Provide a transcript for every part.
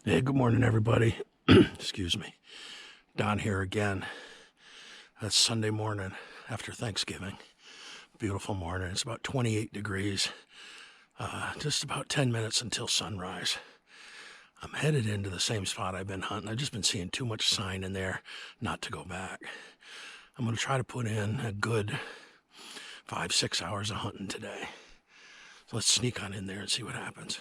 Hey, good morning, everybody. Excuse me. Don here again. That's Sunday morning after Thanksgiving. Beautiful morning. It's about 28 degrees. Just about 10 minutes until sunrise. I'm headed into the same spot I've been hunting. I've just been seeing too much sign in there not to go back. I'm going to try to put in a good 5-6 hours of hunting today. So let's sneak on in there and see what happens.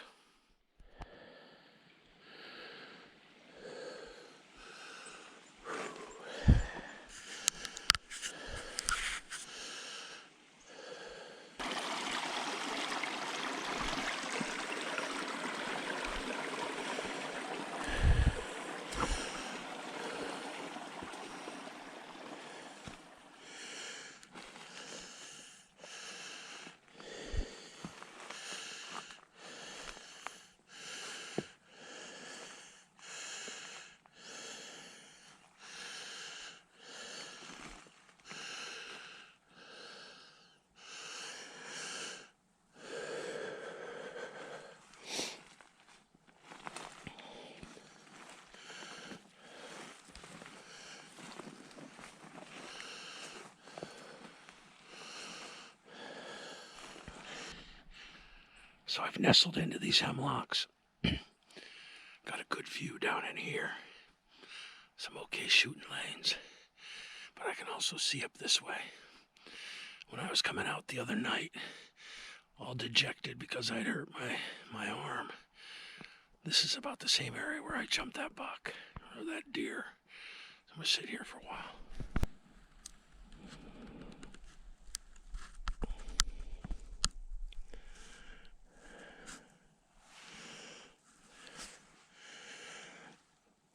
So I've nestled into these hemlocks. Got a good view down in here. Some okay shooting lanes. But I can also see up this way. When I was coming out the other night, all dejected because I'd hurt my arm, this is about the same area where I jumped that buck, or that deer. So I'm gonna sit here for a while.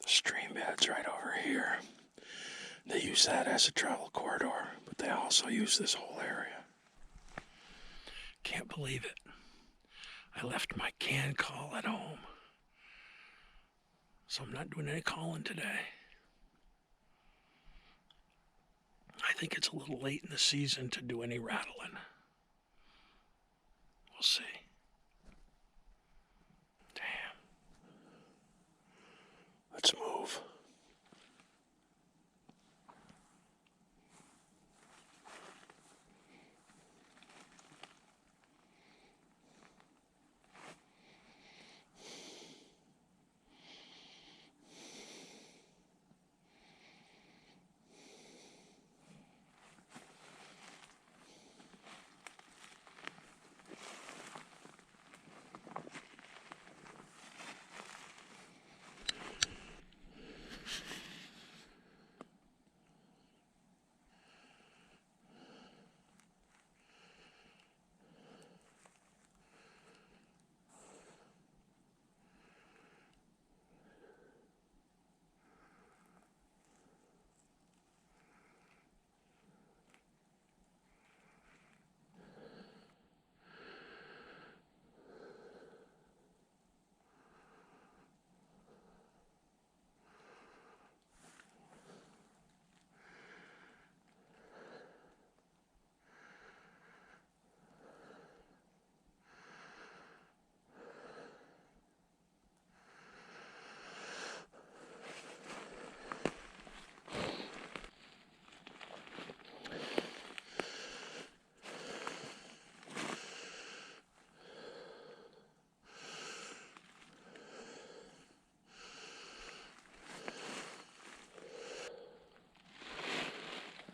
The stream bed's right over here. They use that as a travel corridor, but they also use this whole area. Can't believe it. I left my can call at home. So I'm not doing any calling today. I think it's a little late in the season to do any rattling. We'll see. Damn. Let's move.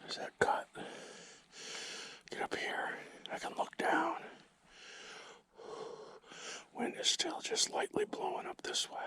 There's that cut. Get up here. I can look down. Wind is still just lightly blowing up this way.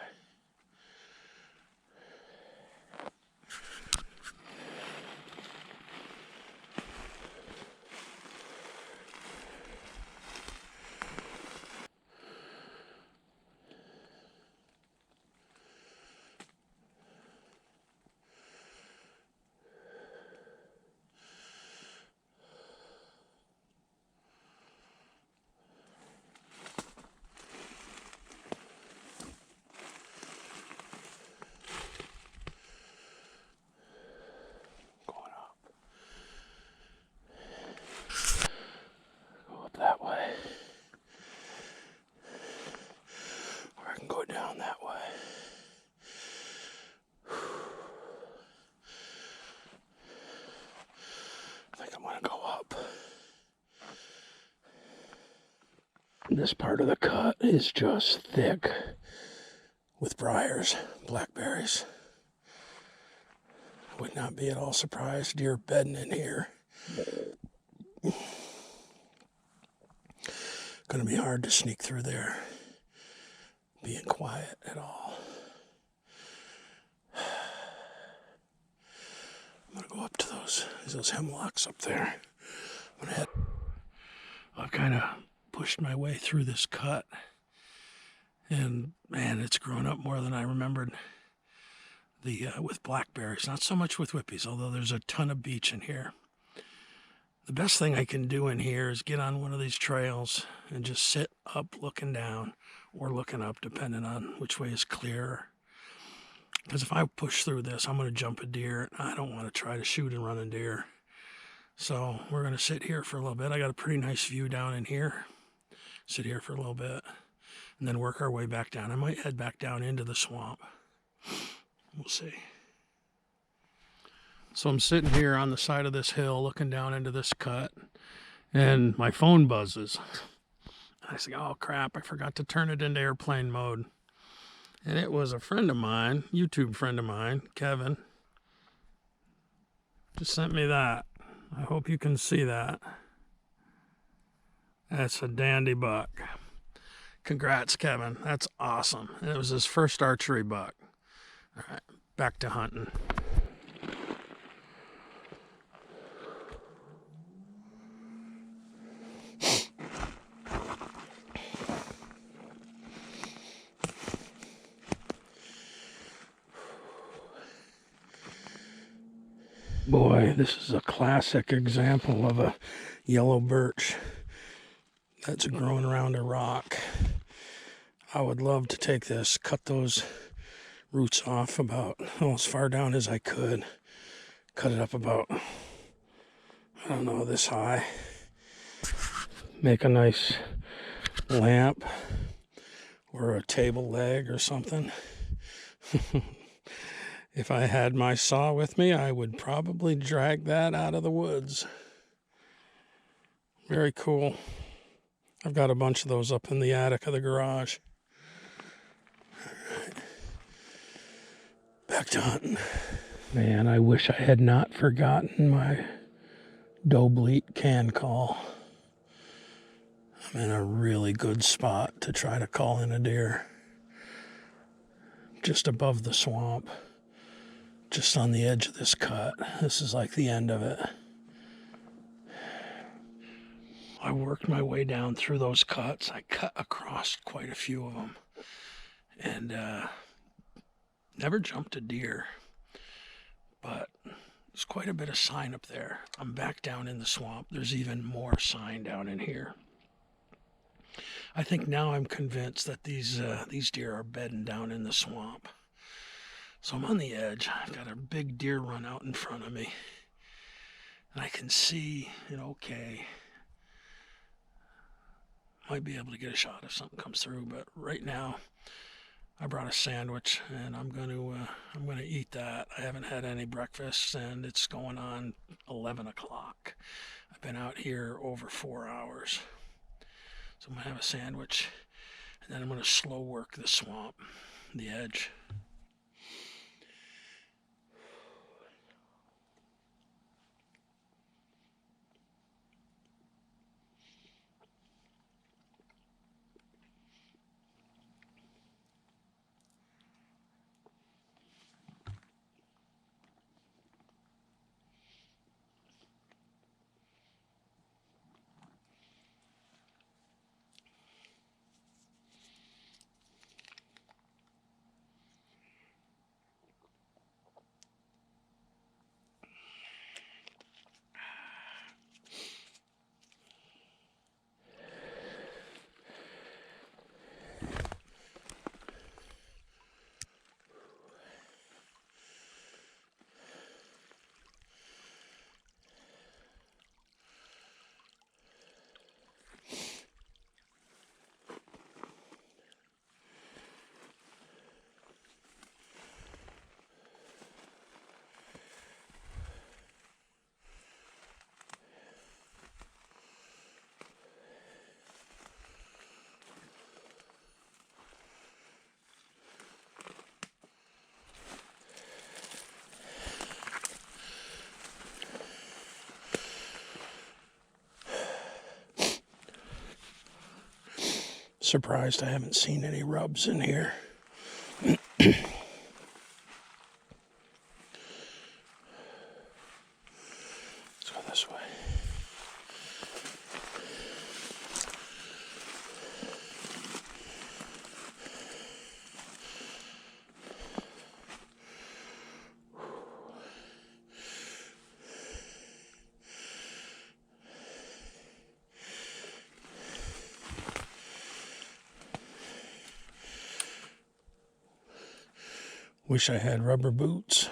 This part of the cut is just thick with briars, blackberries. Would not be at all surprised. Deer bedding in here. Gonna be hard to sneak through there, being quiet at all. I'm gonna go up to those hemlocks up there. I've kind of pushed my way through this cut, and man, it's grown up more than I remembered. With blackberries, not so much with whippies, although there's a ton of beech in here. The best thing I can do in here is get on one of these trails and just sit up looking down or looking up, depending on which way is clear. Because if I push through this, I'm going to jump a deer. I don't want to try to shoot and run a deer. So we're going to sit here for a little bit. I got a pretty nice view down in here. Sit here for a little bit and then work our way back down. I might head back down into the swamp. We'll see. So I'm sitting here on the side of this hill looking down into this cut, and my phone buzzes. I say, oh crap, I forgot to turn it into airplane mode. And it was a friend of mine, YouTube friend of mine, Kevin, just sent me that. I hope you can see that. That's a dandy buck. Congrats, Kevin. That's awesome. And it was his first archery buck. All right, back to hunting. Boy, this is a classic example of a yellow birch that's growing around a rock. I would love to take this, cut those roots off about as far down as I could. Cut it up about, I don't know, this high. Make a nice lamp or a table leg or something. If I had my saw with me, I would probably drag that out of the woods. Very cool. I've got a bunch of those up in the attic of the garage. All right. Back to hunting. Man, I wish I had not forgotten my doe bleat can call. I'm in a really good spot to try to call in a deer. Just above the swamp. Just on the edge of this cut. This is like the end of it. I worked my way down through those cuts. I cut across quite a few of them. And never jumped a deer. But there's quite a bit of sign up there. I'm back down in the swamp. There's even more sign down in here. I think now I'm convinced that these deer are bedding down in the swamp. So I'm on the edge. I've got a big deer run out in front of me. And I can see it okay. Might be able to get a shot if something comes through, but right now I brought a sandwich and I'm gonna eat that. I haven't had any breakfast and it's going on 11 o'clock. I've been out here over 4 hours. So I'm gonna have a sandwich and then I'm gonna slow work the swamp, the edge. Surprised I haven't seen any rubs in here. Let's go this way. Wish I had rubber boots.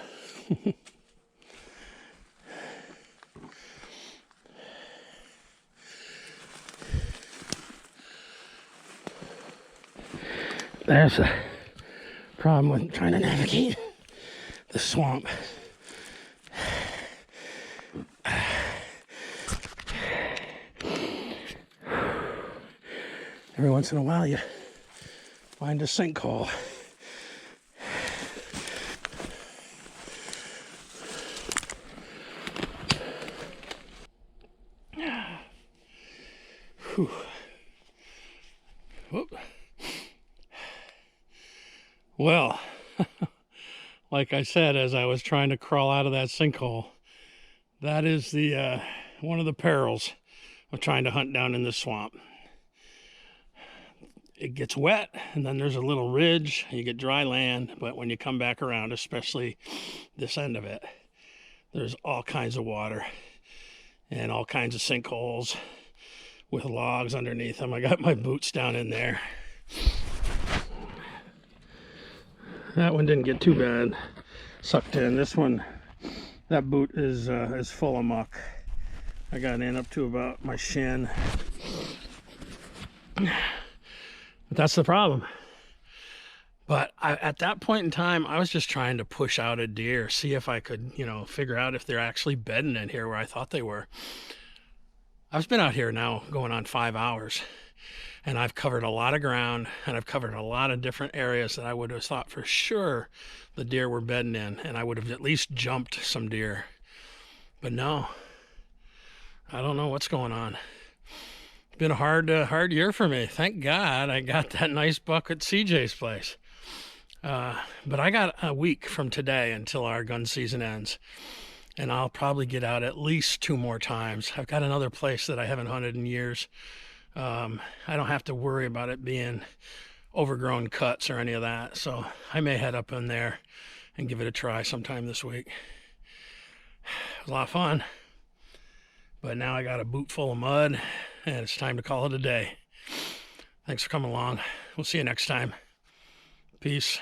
There's a problem with trying to navigate the swamp. Every once in a while you find a sinkhole. Whew. Whoop. Well, like I said, as I was trying to crawl out of that sinkhole, that is the one of the perils of trying to hunt down in this swamp. It gets wet, and then there's a little ridge, you get dry land, but when you come back around, especially this end of it, there's all kinds of water and all kinds of sinkholes with logs underneath them. I got my boots down in there. That one didn't get too bad sucked in. This one, that boot is full of muck. I got in up to about my shin. But that's the problem. But at that point in time, I was just trying to push out a deer, see if I could, figure out if they're actually bedding in here where I thought they were. I've been out here now going on 5 hours, and I've covered a lot of ground, and I've covered a lot of different areas that I would have thought for sure the deer were bedding in, and I would have at least jumped some deer. But no, I don't know what's going on. Been a hard year for me. Thank God I got that nice buck at CJ's place. But I got a week from today until our gun season ends, and I'll probably get out at least 2 more times. I've got another place that I haven't hunted in years. I don't have to worry about it being overgrown cuts or any of that, so I may head up in there and give it a try sometime this week. It was a lot of fun, but now I got a boot full of mud, and it's time to call it a day. Thanks for coming along. We'll see you next time. Peace.